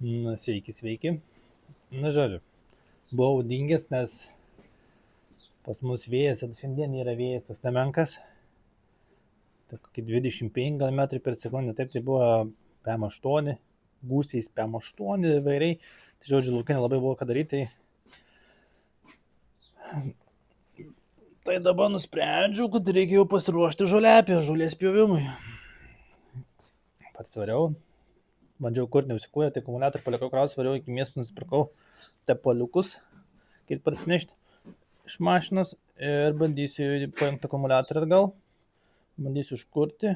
Sveiki, sveiki. Žodžiu, buvau dingęs, nes pas mus vėjas, šiandien yra vėjas tas nemenkas, tai kokį 25 metrų per sekundę, taip tai buvo PM8, gūsiais PM8 įvairiai, tai žodžiu, laukai nelabai buvo ką daryti, tai dabar nusprendžiau, kad reikia jau pasiruošti žolės pjovimui. Parsvariau, bandžiau kur neusikūrė, tai akumuliatorių palikau kraus, svariau iki miestų, nusipirkau tepaliukus, kaip parsinešti iš mašinos ir bandysiu paimti akumuliatorių atgal, bandysiu užkurti,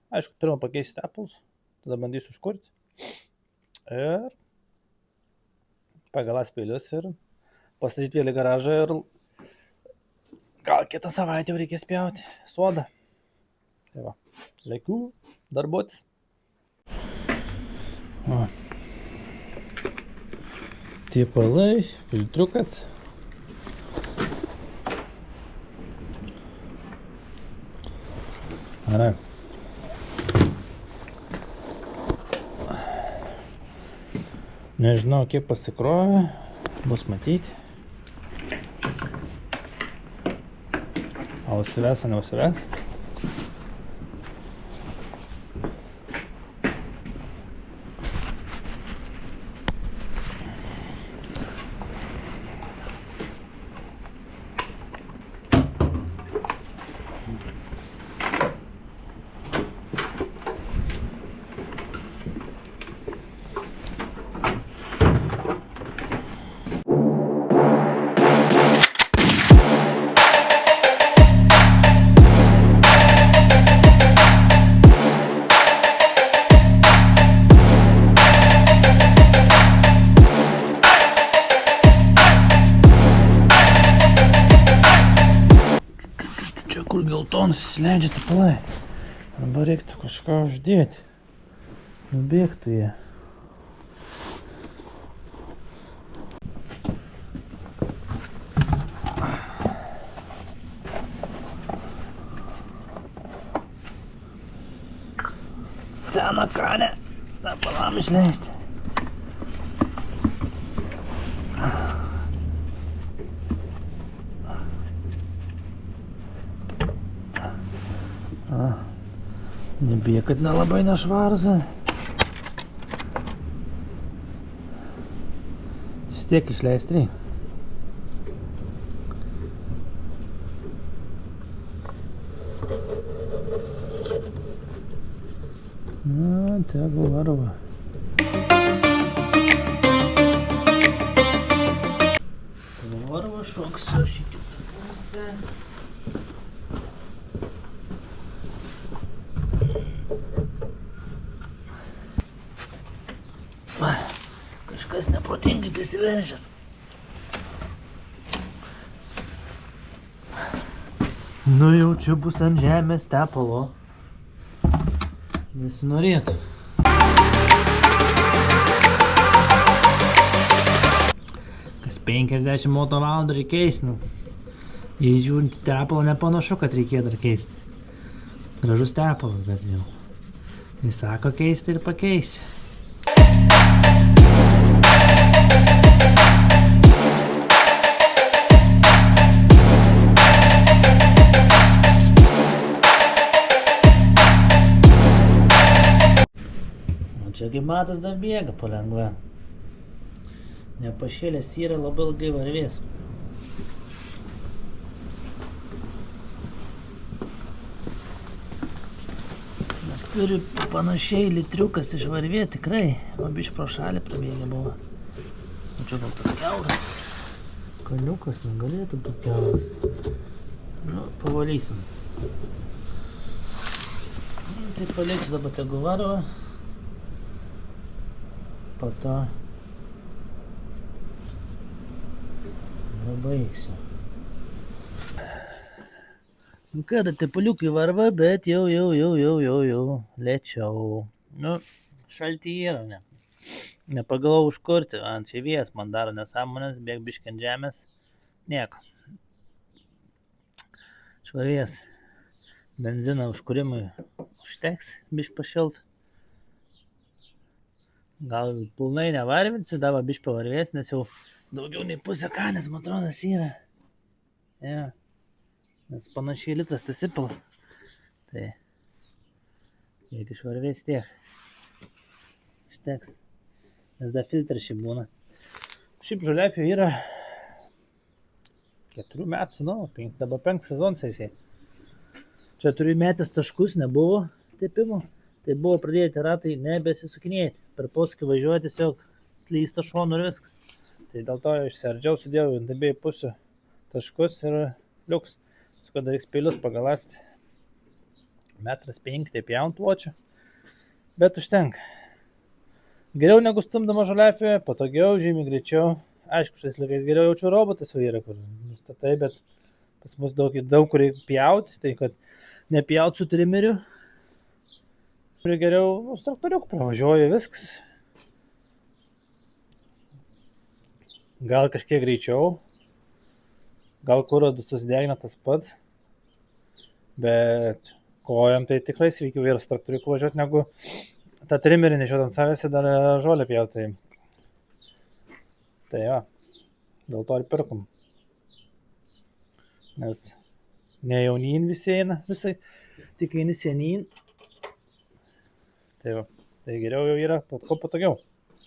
aišku, pirmą pakeisti tepalus, tada bandysiu užkurti ir pagal spėlius ir pastatyti vėl į garažą ir gal kitą savaitę jau reikės pjauti sodą. Tai va, lekiu darbuotis. Tepalai, filtriukas. Gerai. Nežinau, kiek pasikrovė, bus matyti. A užsives, ar neužsives? Čia kur geltonas įsileidžia tepalai. Arba reiktų kažką uždėti. Nubėgtų jie. Seną kalę tepalam išleisti. Nebijau, kad nelabai nešvarus, vis tiek išleisti reikia. Na, tegu varva. Varva šoks aš į kitą pusę. Kažkas neprotingai prisiveržęs. Nu jau čia bus ant žemės tepalo. Nesinorėtų. Kas 50 motovalandų reikės, nu. Jei žiūrint tepalo, nepanašu, kad reikėjo dar keisti. Gražus tepalas, bet jau. Jis sako keisti ir pakeisi. Čia kaip matas dar bėga palengva. Nepašėlęs yra, labai ilgai varvės. Nes turi panašiai litriukas išvarvėti tikrai. O biš pro šalį prabėgė buvo. O čia gal tas kiauras. Kaliukas negalėtų būti kiauras. Nu, pavalysim. Tai paliksiu dabar tegu varva. Po to baigsiu. Nu ką, dar tepaliukai varva, bet jau lėčiau. Nu, šaltį yra, ne. Nepagalau užkurti, ant čia vėjas man daro nesąmonės, bėg biškį ant žemės. Nieko. Švarvės. Benziną užkūrimui užteks, biškį pašilt. Gal pilnai nevarvinsiu, dabar biškai pavarvės, nes jau daugiau nei pusę kanės, man atrodo, yra. Ja. Nes panašiai litras tas įpila. Tai jeigu išvarvės tiek. Išteks. Nes dar filtras šiaip būna. Šiaip žoliapio yra 4 metų, nu, dabar 5 sezonas jisai. Čia turiu metęs taškus, nebuvo tepimų. Tai buvo pradėti ratai nebesisukinėti. Per posūkį važiuoja tiesiog slysta šonu ir viskas. Tai dėl to išsiardžiau, sudėjau ant abiejų pusių taškus ir liuks. Paskui dar reiks peilius pagaląsti. 1,5 m, taip jaun pločio. Bet užtenka. Geriau negu stumdama žoliapį, patogiau, žymiai greičiau. Aišku, šiais laikais geriau jaučiu robotas jau yra, kur nustatai, bet pas mus daug kur reikia pjauti, tai kad nepjaut su trimeriu. Ir geriau su traktoriuku pravažiuoju viskas. Gal kažkiek greičiau, gal kuro susidegina tas pats, bet kojom tai tikrai sveikiau yra su traktoriuku važiuoti, negu tą trimerį nešiot ant savęs ir dar žolę pjauti. Tai jo, dėl to ir pirkom. Nes ne jaunyn visi eina, visai, tik eini senyn. Tai va, tai geriau jau yra, kuo patogiau.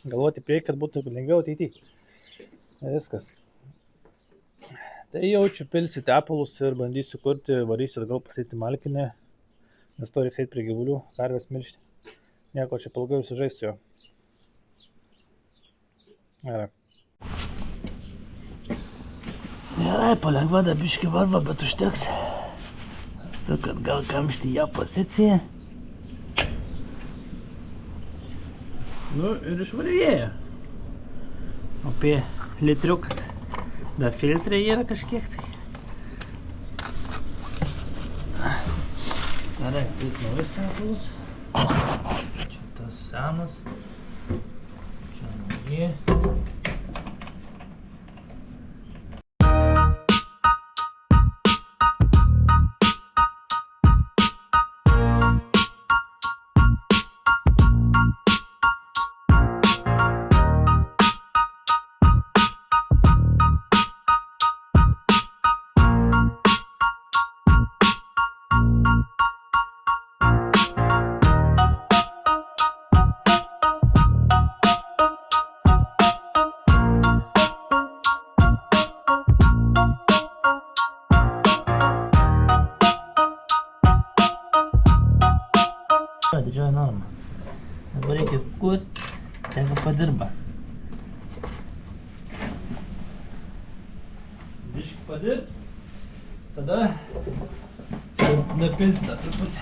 Galvoti prieki, kad būtų lengviau ateityje. Viskas. Tai jaučiu, pilsiu tepalus ir bandysiu kurti, varysiu atgal pasėti malkinę, nes to reiks eit prie gyvulių, karvės milšti. Nieko, čia palgai sužaisiu jo. Gerai. Gerai, palengva dar biškį varva, bet užteks. Su, kad gal kamšti ją poziciją. Nu ir išvarvėjo. Apie litriukas. Dar filtrai yra kažkiek tai. Gerai, taip naujus tepalus. Čia tas senas. Čia nauji. Didžioji norma. Dabar reikia kur, tegu padirba. Biškį padirbs, tada dapilti dar truputį.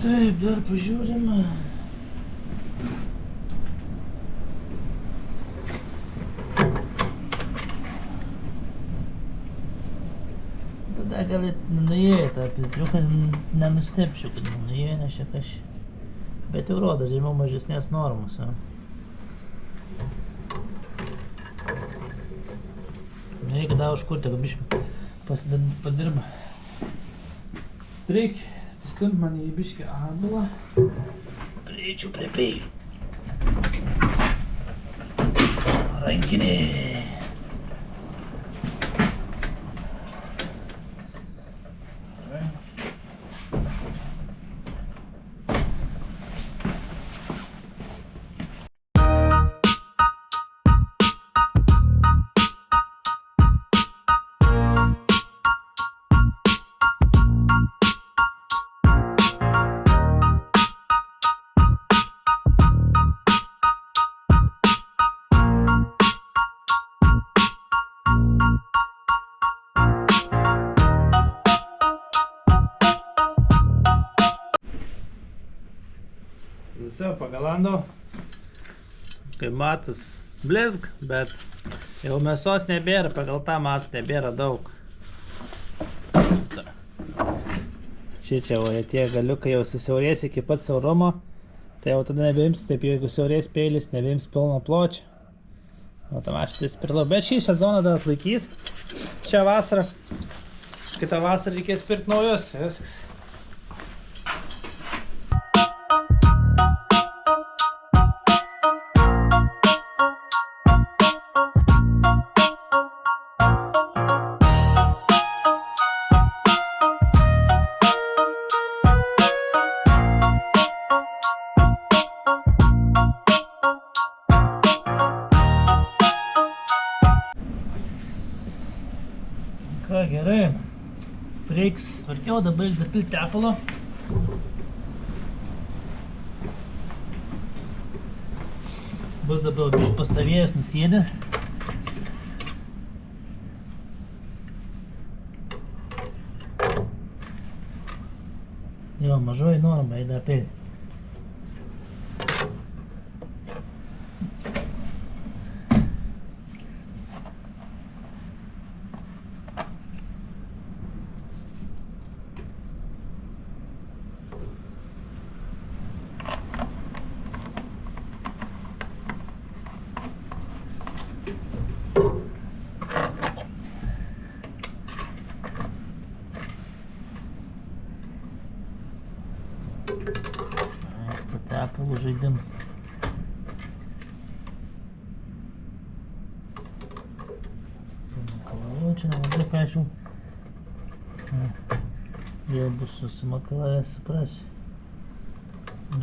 Taip, dar pažiūrime. Bet dar gal nuėjo, tą filtriuką nenustepčiau, kad nuėjo, nes čia kažkai. Bet jau rodo, žemiau mažesnės normos. Reikia dar užkurti, kad biškį padirba. Reikia atsistumt man į biškį atbulą. Prieičiau prie peilių. Rankinė. Visą pagalandau, kaip matas blizg, bet jau mėsos nebėra, pagal tą matą nebėra daug. Šičia, o tie galiukai jau susiaurės iki pat siaurumo, tai jau tada nebeims, taip jeigu siaurės peilis, nebeims pilno pločio. Automatiškai spirlau, bet šį sezoną dar atlaikys. Šią vasarą, kitą vasarą reikės pirkti naujus. Viskas. Ką, gerai, reiks sutvarkiau, dabar dapilti tepalo. Bus dabar biškį pastovėjęs, nusėdęs. Jo, mažoji norma, eina apėti. Tepalų žaidimas. Makalavau, čia nelabai ką aš jau. Vėl bus susimakalavęs, suprasiu.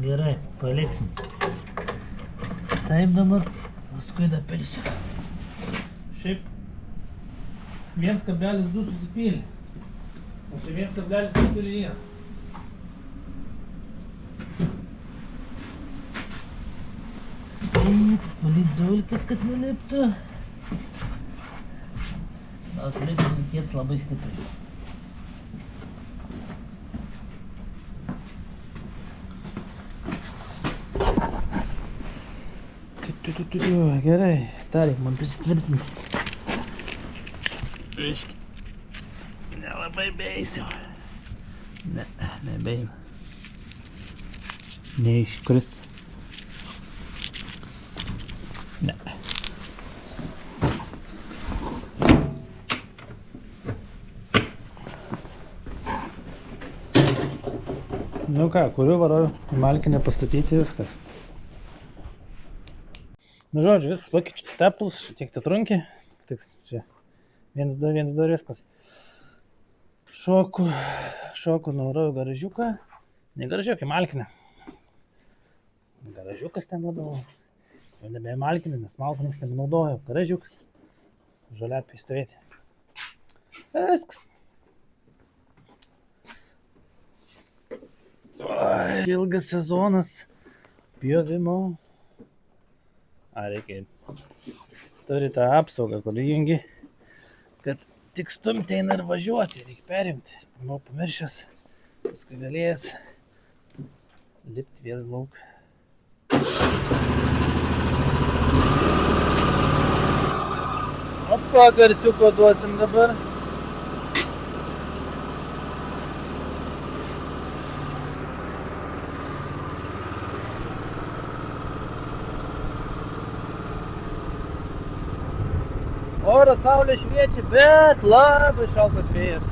Gerai, paliksim. Taip dabar, paskui dapilsiu. Šiaip 1,2 susipylė. O čia 1,4 yra. Valyt dulkes, kad nuliptų. Nors reikia reikėtis labai stipriai. Gerai, tą reikia man prisitvirtinti. Viški. Nelabai beisiu. Ne, nebeina. Neiškris. Ne. Nu ką, kuriu varoju į malkinę pastatyti viskas. Nu žodžiu, viskas pakeičiu steplus, tiek tetrunkį. Tik čia 1-2, 1-2 viskas. Šoku nauroju garažiuką. Ne garažiuką, į malkinę. Garažiukas ten labiau. Jau nebe malkinė, nes malkinės nebenaudoju. Garažiukas. Žoliapį stovėti. Viskas. Ilgas sezonas pjovimo. Reikia. Turi tą apsaugą, kur įjungi, kad tik stumti eina ir važiuoti. Reikia perimti. Buvau pamiršęs. Paskui galėjęs lipti vėl į lauką. Opa, garsiuko duosim dabar. oras saulė šviečia, bet labai šaltas vėjas.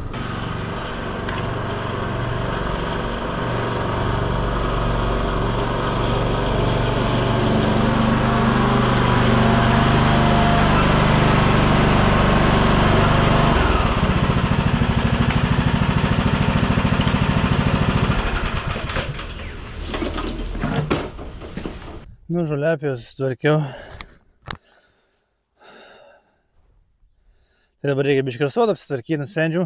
Nu, žoliapijos sutvarkiau. Tai dabar reikia biškį ir sodą apsitvarkyti, nusprendžiau.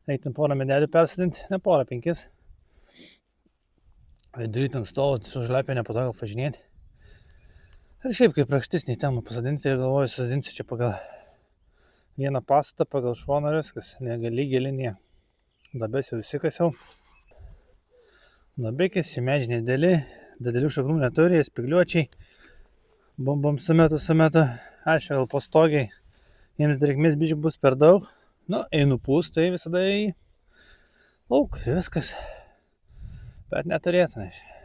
Eikim porą medelių persodinti, ne porą, 5. Vidury ten stovo, su žoliapija nepatogu pažinėti. Ir šiaip kaip rakštisnį temą pasadinti, ir galvoju, susadinsiu čia pagal vieną pastatą, pagal šoną ir viskas, lygią liniją. Dabės jau įsikasiau. Dabėkis, medžiai nedėli. Didelių šaknų neturi, jie spigliuočiai. Bum sumetu. Aišku, gal postogiai. Jiems drėgmės biškį bus per daug. Nu, einu pūs, tai visada į lauk, viskas. Bet neturėtų, nežinau.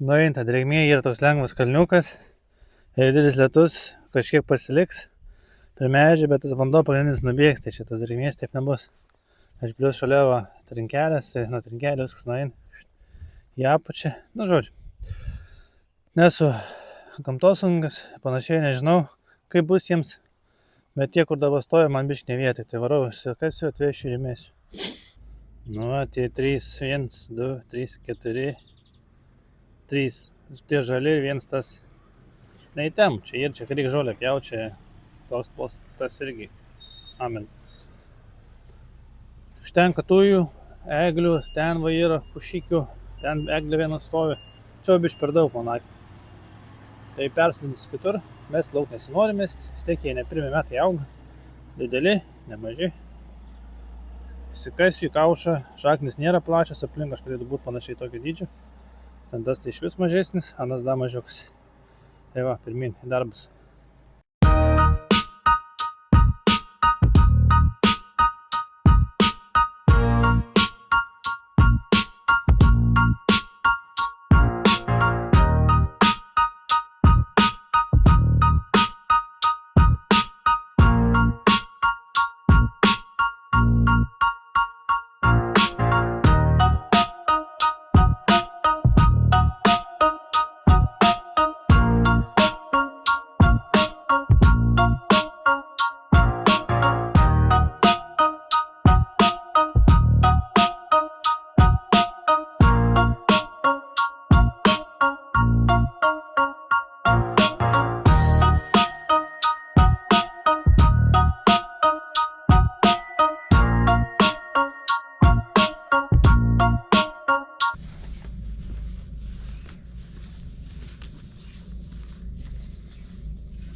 Nueinta drėgmė, yra toks lengvas kalniukas. Jei didelis lietus, kažkiek pasiliks per medžią, bet tas vanduo pagrindinis nubėgs, tai šitos drėgmės taip nebus. Aš plius šalia va trinkelės, tai nuo trinkelės viskas nueina į apačią, nu žodžiu. Nesu gamtosaugininkas, panašiai nežinau, kaip bus jiems, bet tie, kur dabar stoja, man biškį ne vietoj, tai varau, išsikasiu, atvešiu ir įmėsiu. Nu, tie 3, 1, 2, 3, 4, 3, tie žali ir vienas tas neįtem, čia reikia žolę pjaut, čia toks tas irgi, amen. Užtenka tujų, eglių, ten va yra pušikių. Ten eglė viena stovi. Čia biškį per daug, man akį. Tai persodinsiu kitur. Mes lauk nesinori mesti. Steikiai ne pirmi metai auga. Dideli, nemaži. Įsikasiu į kaušą. Šaknis nėra plačias, aplink kažkaip galėtų būti panašiai tokio dydžio. Ten tas tai iš vis mažesnis, anas dar mažiukas. Tai va, pirmin į darbus.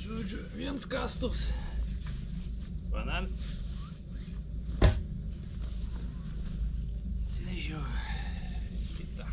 Žodžiu, viens kastus. Banans. Atsinežiau. Kita.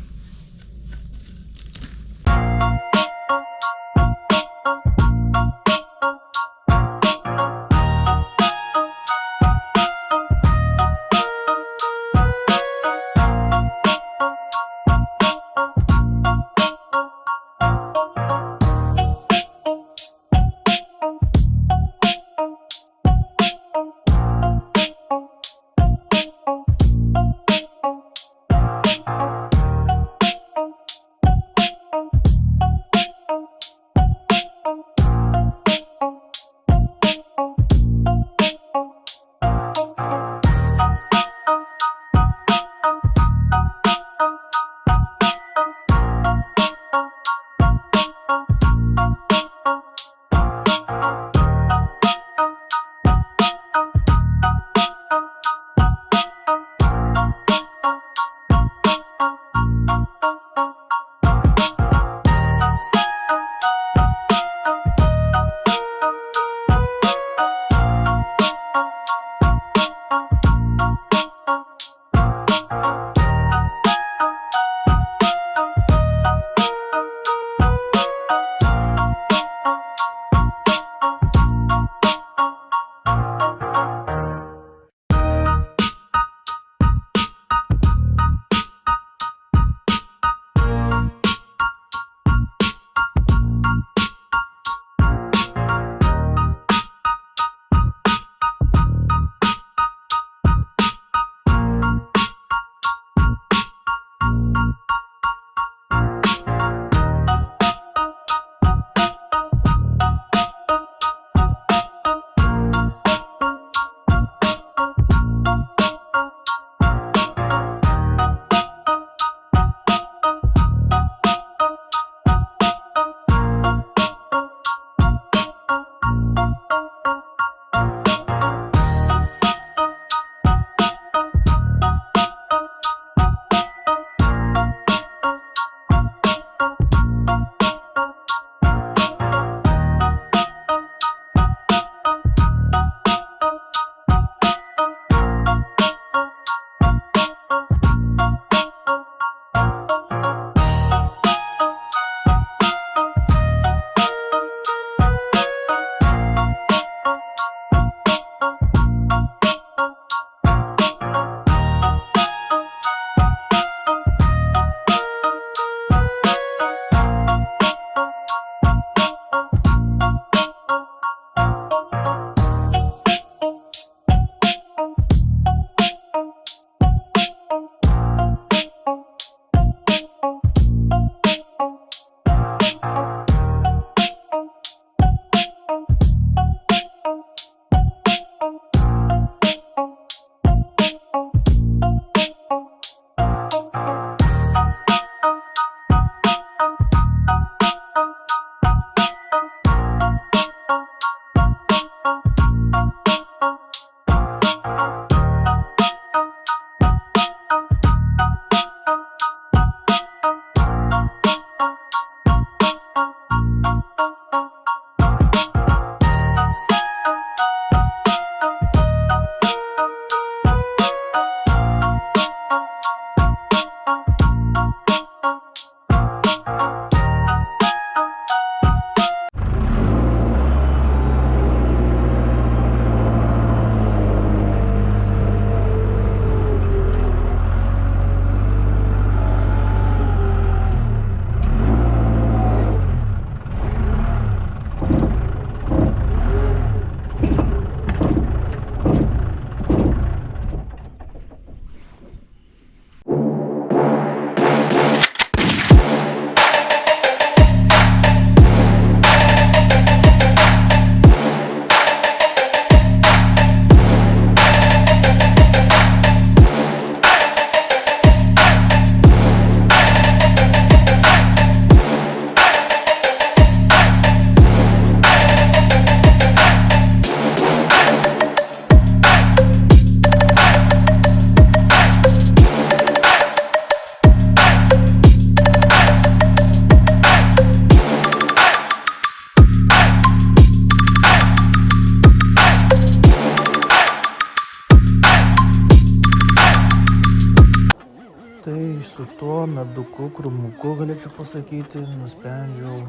su tuo meduku, krūmuku, galėčiau pasakyti, nusprendžiau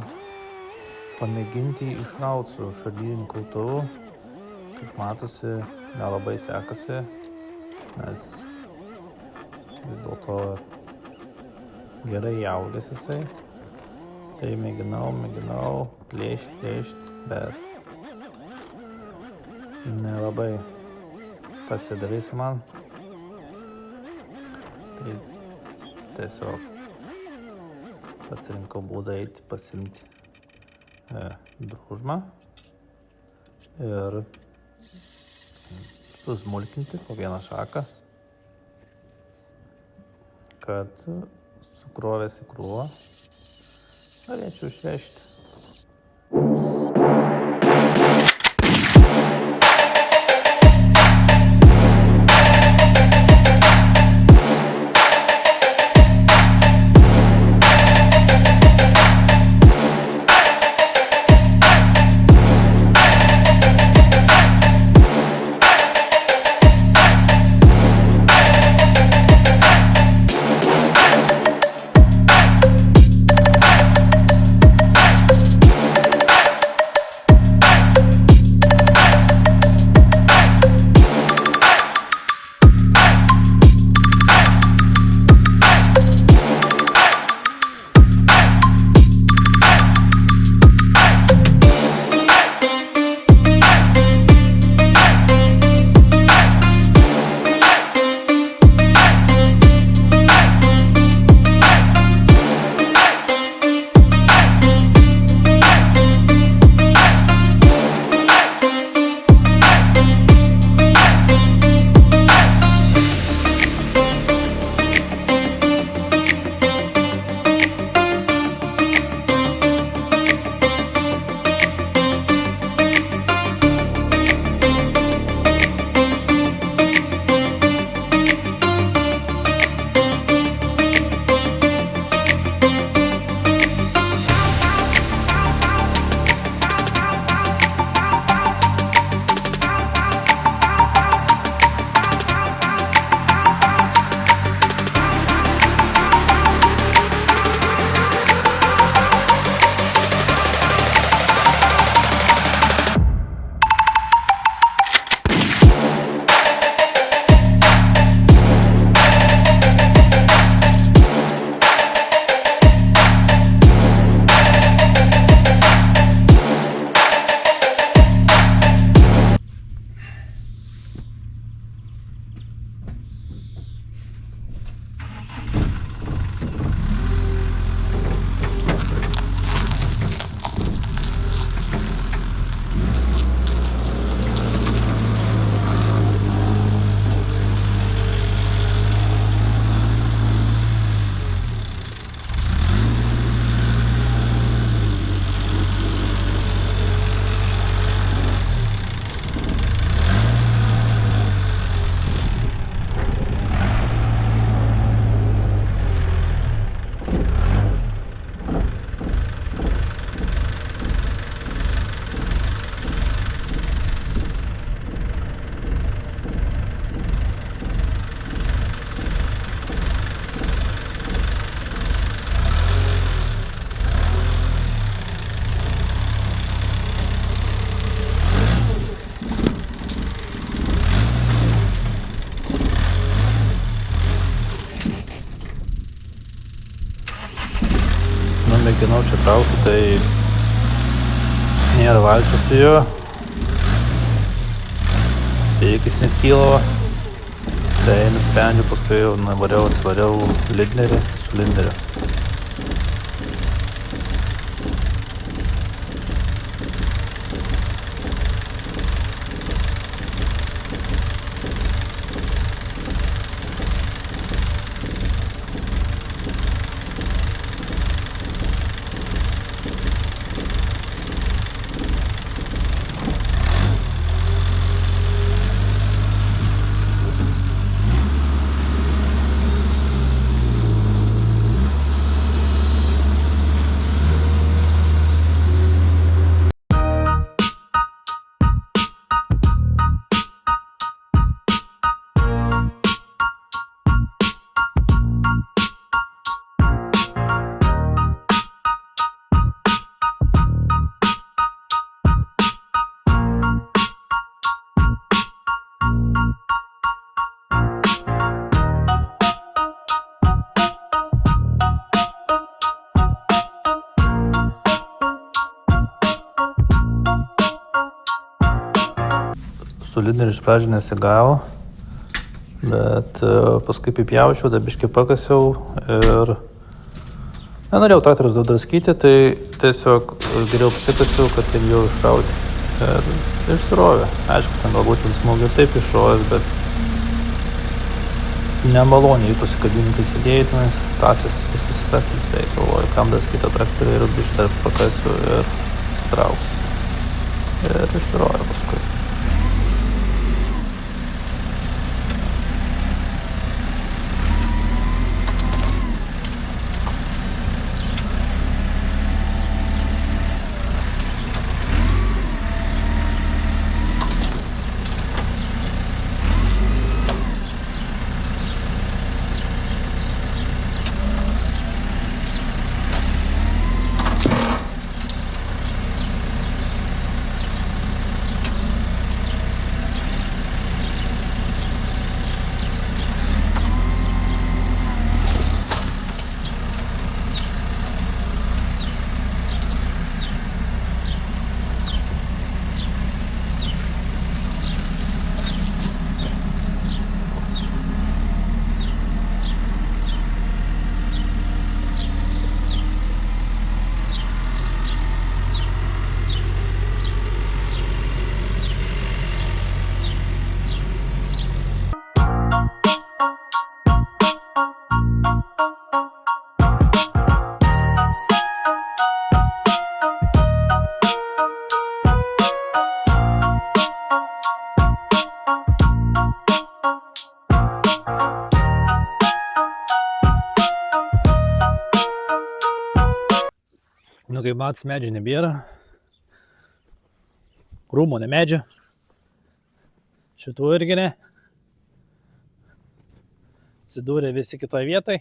pamėginti išrauti su šardyniu kautuvu. Kaip matosi, nelabai sekasi, nes vis dėlto gerai jaudės jisai. Tai mėginau plėšt, bet nelabai pasidarys man. Tai tiesiog pasirinkau būdą eiti pasimti družmą ir susmulkinti po vieną šaką, kad sukrovęs į krūvą galėčiau išvežti. Mėginau čia traukti, tai nėra valčio su juo. Tai jis net kilo. Tai nusprendžiau, paskui jau atsvariau lindnerį su lindneriu. su lyderiu iš pradžių nesigavo, bet paskui pipjaučiau, dabiškai pakasiau ir nenorėjau traktorius daug draskyti, tai tiesiog geriau pasikasiau, kad ilgiau išrauti. Ir išsirovė. Aišku, ten galbūt jau smūgį ir taip išrovęs, bet nemaloniai jutusi, kad junikai sėdėjai tenais, tasės visas traktorius, tai galvoju, kam draskyti traktorių ir biškį dar pakasiu ir įsitrauksiu. Ir išsirovė paskui. Nu, kaip matas, medžių nebėra. Krūmo, ne medžių. Šitų irgi ne. Atsidūrė visi kitoj vietoj.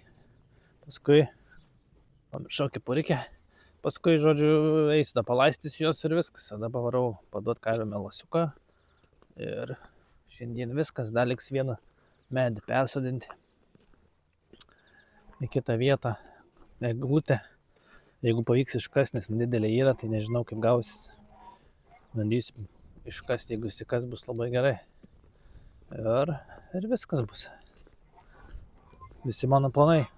Paskui pamiršau kepurikę. Paskui, žodžiu, eisiu da palaistysiu juos ir viskas. Tada pavarau paduot karvę melasiuką. Ir šiandien viskas. Dar liks vieną medį persodinti. Į kitą vietą. Eglutę. Jeigu pavyks iškast, nes nedidelė yra, tai nežinau kaip gausis. Bandysiu iškast, jeigu įsikas bus labai gerai. Ir viskas bus. Visi mano planai.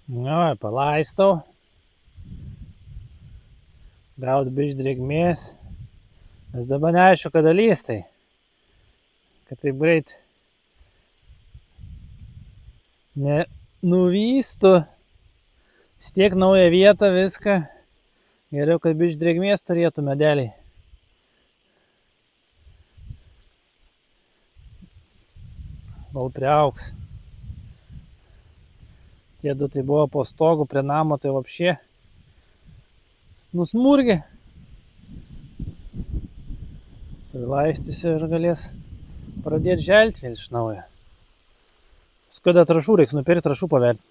Na, palaistau. Gaut biškį drėgmės. Nes dabar neaišku, kada lys tai. Kad taip greit nenuvystų. Vis tiek naują vietą, viską. Geriau, kad biškį drėgmės turėtų medeliai. Gal priaugs. Tie du tai buvo po stogu prie namo, tai vapšė nusmurgė. Tai laistysiu ir galės pradėti želti vėl iš naujo. Paskui dar trašų reiks nupirkti, trašų paverti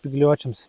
spygliuočiams.